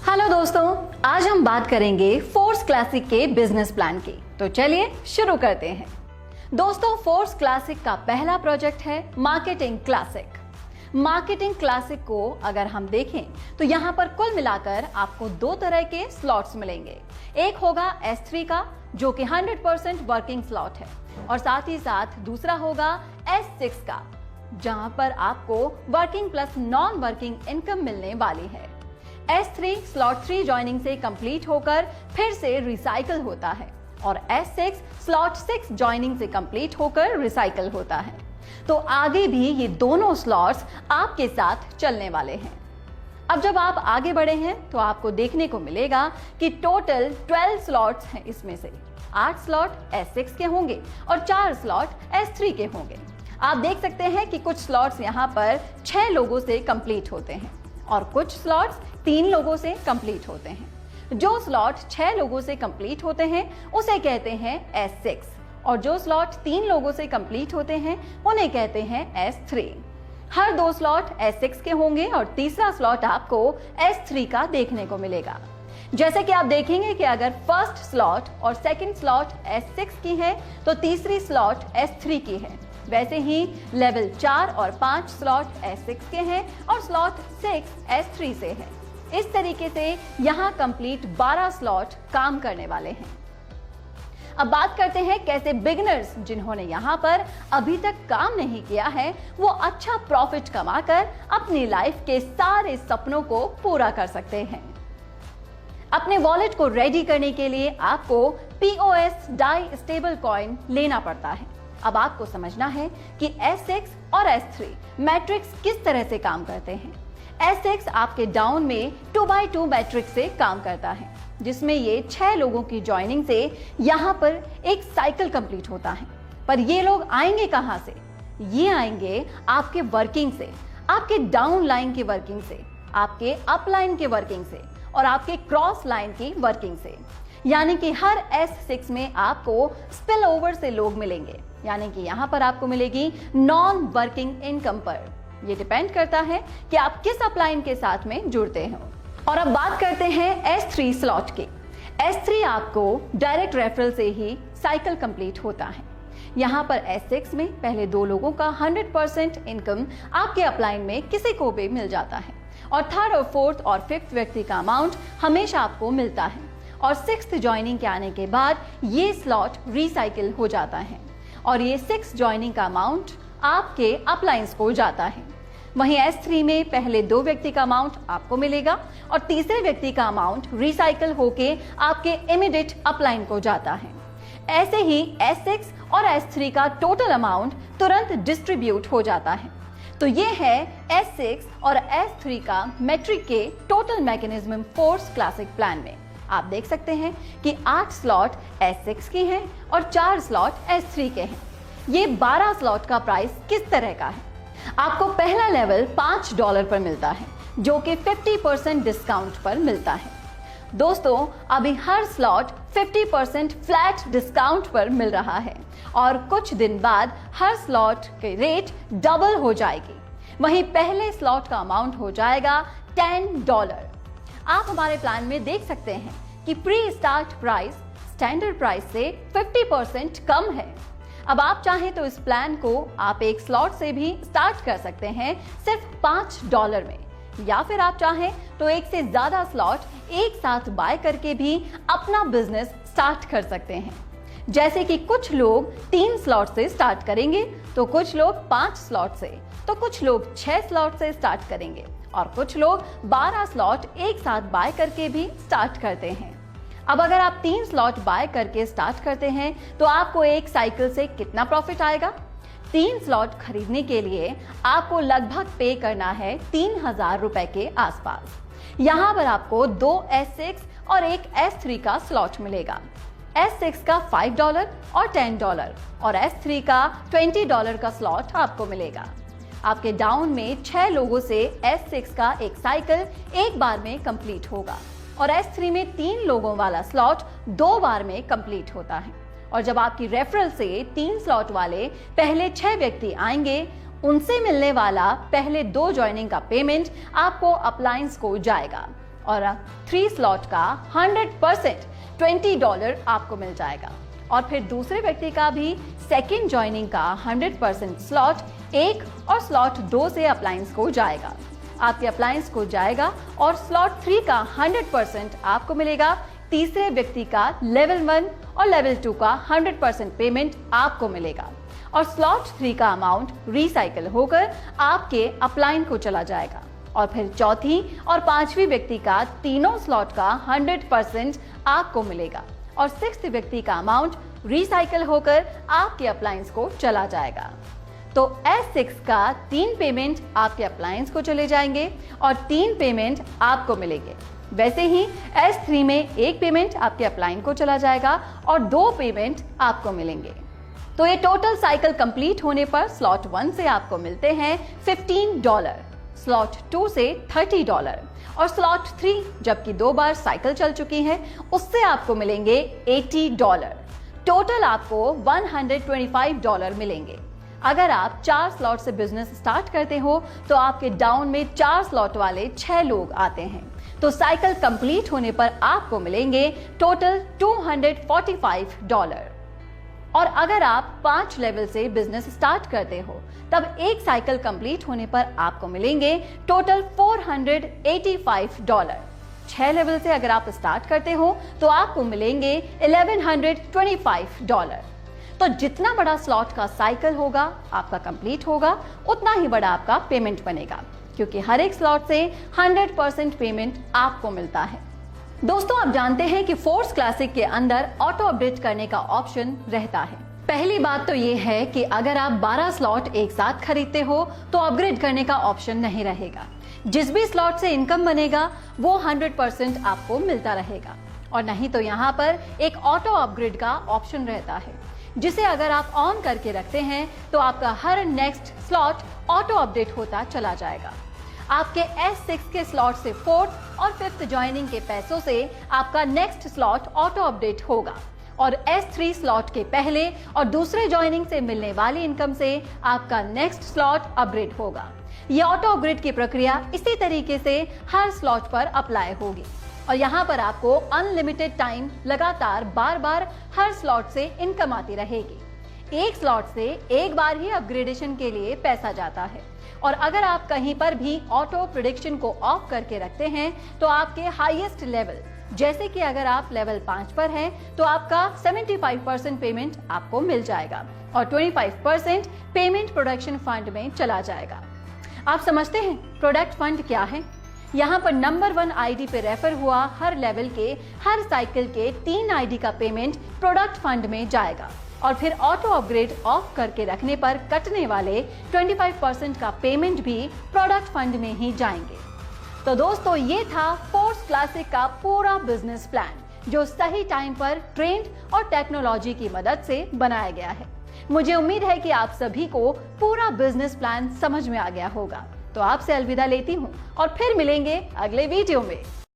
Hello दोस्तों, आज हम बात करेंगे फोर्स क्लासिक के बिजनेस प्लान की। तो चलिए शुरू करते हैं। दोस्तों, फोर्स क्लासिक का पहला प्रोजेक्ट है मार्केटिंग क्लासिक। मार्केटिंग क्लासिक को अगर हम देखें तो यहाँ पर कुल मिलाकर आपको दो तरह के स्लॉट्स मिलेंगे। एक होगा S3 का जो कि 100% वर्किंग स्लॉट है और साथ ही साथ दूसरा होगा S6 का जहां पर आपको working plus non working income मिलने वाली है। S3 स्लॉट 3 ज्वाइनिंग से कंप्लीट होकर फिर से रिसाइकल होता है और S6 स्लॉट 6 ज्वाइनिंग से कंप्लीट होकर रिसाइकल होता है। तो आगे भी ये दोनों स्लॉट्स आपके साथ चलने वाले हैं। अब जब आप आगे बढ़े हैं तो आपको देखने को मिलेगा कि टोटल 12 स्लॉट्स हैं। इसमें से 8 स्लॉट S6 के होंगे और 4 स्लॉट S3 के होंगे। आप देख सकते हैं कि कुछ स्लॉट्स यहाँ पर 6 लोगों से कंप्लीट होते हैं और कुछ स्लॉट्स 3 लोगों से कंप्लीट होते हैं। जो स्लॉट 6 लोगों से कंप्लीट होते हैं उसे कहते हैं S6 और जो स्लॉट 3 लोगों से कंप्लीट होते हैं उन्हें कहते हैं S3। हर 2 स्लॉट S6 के होंगे और तीसरा स्लॉट आपको S3 का देखने को मिलेगा। जैसे कि आप देखेंगे कि अगर फर्स्ट स्लॉट और सेकंड स्लॉट S6 की है तो तीसरी स्लॉट S3 की है। वैसे ही लेवल 4 और 5 स्लॉट S6 के हैं और स्लॉट 6 S3 से है। इस तरीके से यहाँ कंप्लीट 12 स्लॉट काम करने वाले हैं। अब बात करते हैं कैसे बिगिनर्स जिन्होंने यहाँ पर अभी तक काम नहीं किया है वो अच्छा प्रॉफिट कमाकर अपनी लाइफ के सारे सपनों को पूरा कर सकते हैं। अपने वॉलेट को रेडी करने के लिए आपको POS डाई स्टेबल कॉइन लेना पड़ता है। अब आपको समझना है कि S6 और S3 मैट्रिक्स किस तरह से काम करते हैं। S6 आपके डाउन में 2x2 मैट्रिक्स से काम करता है जिसमें ये 6 लोगों की ज्वाइनिंग से यहाँ पर एक साइकिल कंप्लीट होता है। पर ये लोग आएंगे कहाँ से? ये आएंगे आपके वर्किंग से, आपके डाउन लाइन की वर्किंग से, आपके अप लाइन की वर्किंग से और आपके क्रॉस लाइन की वर्किंग से। यानी कि हर S6 में आपको स्पिल ओवर से लोग मिलेंगे, यानी कि यहाँ पर आपको मिलेगी नॉन वर्किंग इनकम पर। ये डिपेंड करता है कि आप किस अपलाइन के साथ में जुड़ते हो। और अब बात करते हैं S3 स्लॉट की। S3 आपको डायरेक्ट रेफरल से ही साइकिल कंप्लीट होता है। यहाँ पर S6 में पहले 2 लोगों का 100% इनकम आपके अपलाइन में किसी को भी मिल जाता है और थर्ड और फोर्थ और फिफ्थ व्यक्ति का अमाउंट हमेशा आपको मिलता है और 6th ज्वाइनिंग के आने के बाद ये स्लॉट रिसाइकिल हो जाता है और ये 6 ज्वाइनिंग का अमाउंट आपके अपलाइंस को जाता है। वहीं S3 में पहले 2 व्यक्ति का अमाउंट आपको मिलेगा और तीसरे व्यक्ति का अमाउंट रिसाइकिल होके आपके इमीडिएट अपलाइन को जाता है। ऐसे ही S6 और S3 का टोटल अमाउंट तुरंत डिस्ट्रीब्यूट हो जाता है। तो ये है S6 और S3 का मैट्रिक के total mechanism force classic plan में। आप देख सकते हैं कि 8 स्लॉट S6 की हैं और 4 स्लॉट S3 के हैं। ये 12 स्लॉट का प्राइस किस तरह का है? आपको पहला लेवल $5 पर मिलता है जो कि 50% डिस्काउंट पर मिलता है। दोस्तों, अभी हर स्लॉट 50% फ्लैट डिस्काउंट पर मिल रहा है और कुछ दिन बाद हर स्लॉट के रेट डबल हो जाएगी। वहीं पहले स्लॉट का अमाउंट हो जाएगा $10। आप हमारे प्लान में देख सकते हैं कि pre start price standard price से 50% कम है। अब आप चाहें तो इस प्लान को आप एक स्लॉट से भी स्टार्ट कर सकते हैं सिर्फ $5 में, या फिर आप चाहें तो एक से ज्यादा स्लॉट एक साथ बाय करके भी अपना बिजनेस स्टार्ट कर सकते हैं। जैसे कि कुछ लोग 3 स्लॉट से स्टार्ट करेंगे तो कुछ लोग 5 स्लॉट से, तो कुछ लोग 6 स्लॉट से स्टार्ट करेंगे और कुछ लोग 12 स्लॉट एक साथ बाय करके भी स्टार्ट करते हैं। अब अगर आप 3 स्लॉट बाय करके स्टार्ट करते हैं तो आपको एक साइकिल से कितना प्रॉफिट आएगा? 3 स्लॉट खरीदने के लिए आपको लगभग पे करना है 3000 रुपए के आसपास। यहाँ पर आपको 2 S6 और एक S3 का स्लॉट मिलेगा। S6 का $5 और $10 और S3 का $20 का स्लॉट आपको मिलेगा। आपके डाउन में 6 लोगों से S6 का एक साइकिल एक बार में कंप्लीट होगा और S3 में 3 लोगों वाला स्लॉट 2 बार में कंप्लीट होता है। और जब आपकी रेफरल से 3 स्लॉट वाले पहले 6 व्यक्ति आएंगे उनसे मिलने वाला पहले 2 ज्वाइनिंग का पेमेंट आपको अपलायंस को जाएगा और 3 स्लॉट का 100% $20 आपको मिल जाएगा। और फिर दूसरे व्यक्ति का भी सेकेंड ज्वाइनिंग का 100% स्लॉट 1 और स्लॉट 2 से अप्लायंस को जाएगा। आपके अप्लायंस को जाएगा और स्लॉट 3 का 100% आपको मिलेगा। तीसरे व्यक्ति का लेवल 1 और लेवल 2 का 100% पेमेंट आपको मिलेगा और स्लॉट 3 का अमाउंट रिसाइकल होकर आपके अप्लायन को चला जाएगा। और फिर चौथी और पांचवी व्यक्ति का तीनों स्लॉट का 100% आपको मिलेगा और सिक्स्थ व्यक्ति का अमाउंट रिसाइकल होकर आपके अप्लायंस को चला जाएगा। तो S6 का 3 पेमेंट आपके अप्लायंस को चले जाएंगे और 3 पेमेंट आपको मिलेंगे। वैसे ही S3 में 1 पेमेंट आपके अप्लायंस को चला जाएगा और 2 पेमेंट आपको मिलेंगे। तो ये टोटल साइकिल कंप्लीट होने पर स्लॉट 1 से आपको मिलते हैं $15, स्लॉट 2 से $30 और स्लॉट 3 जबकि 2 बार साइकिल चल चुकी है उससे आपको मिलेंगे $80। टोटल आपको $125 मिलेंगे। अगर आप 4 स्लॉट से बिजनेस स्टार्ट करते हो तो आपके डाउन में 4 स्लॉट वाले 6 लोग आते हैं, तो साइकिल कंप्लीट होने पर आपको मिलेंगे टोटल $245। और अगर आप 5 लेवल से बिजनेस स्टार्ट करते हो तब एक साइकिल कंप्लीट होने पर आपको मिलेंगे टोटल $485। 6 लेवल से अगर आप स्टार्ट करते हो तो आपको मिलेंगे $1125। तो जितना बड़ा स्लॉट का साइकिल होगा आपका कंप्लीट होगा उतना ही बड़ा आपका पेमेंट बनेगा, क्योंकि हर एक स्लॉट से 100% पेमेंट आपको मिलता है। दोस्तों, आप जानते हैं कि फोर्स क्लासिक के अंदर ऑटो अपडेट करने का ऑप्शन रहता है। पहली बात तो ये है कि अगर आप 12 स्लॉट एक साथ खरीदते हो तो अपग्रेड करने का ऑप्शन नहीं रहेगा। जिस भी स्लॉट से इनकम बनेगा वो 100% आपको मिलता रहेगा। और नहीं तो यहाँ पर एक ऑटो अपग्रेड का ऑप्शन रहता है, जिसे अगर आप ऑन करके रखते हैं तो आपका हर नेक्स्ट स्लॉट ऑटो अपडेट होता चला जाएगा। आपके S6 के स्लॉट से 4th और 5th ज्वाइनिंग के पैसों से आपका नेक्स्ट स्लॉट ऑटो अपडेट होगा और S3 स्लॉट के पहले और दूसरे ज्वाइनिंग से मिलने वाली इनकम से आपका नेक्स्ट स्लॉट अपग्रेड होगा। ये ऑटो अपग्रेड की प्रक्रिया इसी तरीके से हर स्लॉट पर अप्लाई होगी और यहाँ पर आपको अनलिमिटेड टाइम लगातार बार बार हर स्लॉट से इनकम आती रहेगी। एक स्लॉट से एक बार ही अपग्रेडेशन के लिए पैसा जाता है और अगर आप कहीं पर भी ऑटो प्रेडिक्शन को ऑफ करके रखते हैं तो आपके हाईएस्ट लेवल, जैसे कि अगर आप लेवल 5 पर हैं तो आपका 75% पेमेंट आपको मिल जाएगा और 25% पेमेंट प्रोडक्शन फंड में चला जाएगा। आप समझते हैं प्रोडक्ट फंड क्या है? यहाँ पर नंबर 1 आईडी पे रेफर हुआ हर लेवल के हर साइकिल के 3 आईडी का पेमेंट प्रोडक्ट फंड में जाएगा और फिर ऑटो अपग्रेड ऑफ करके रखने पर कटने वाले 25% का पेमेंट भी प्रोडक्ट फंड में ही जाएंगे। तो दोस्तों, ये था फोर्स क्लासिक का पूरा बिजनेस प्लान, जो सही टाइम पर ट्रेंड और टेक्नोलॉजी की मदद से बनाया गया है। मुझे उम्मीद है कि आप सभी को पूरा बिजनेस प्लान समझ में आ गया होगा। तो आपसे अलविदा लेती हूँ और फिर मिलेंगे अगले वीडियो में।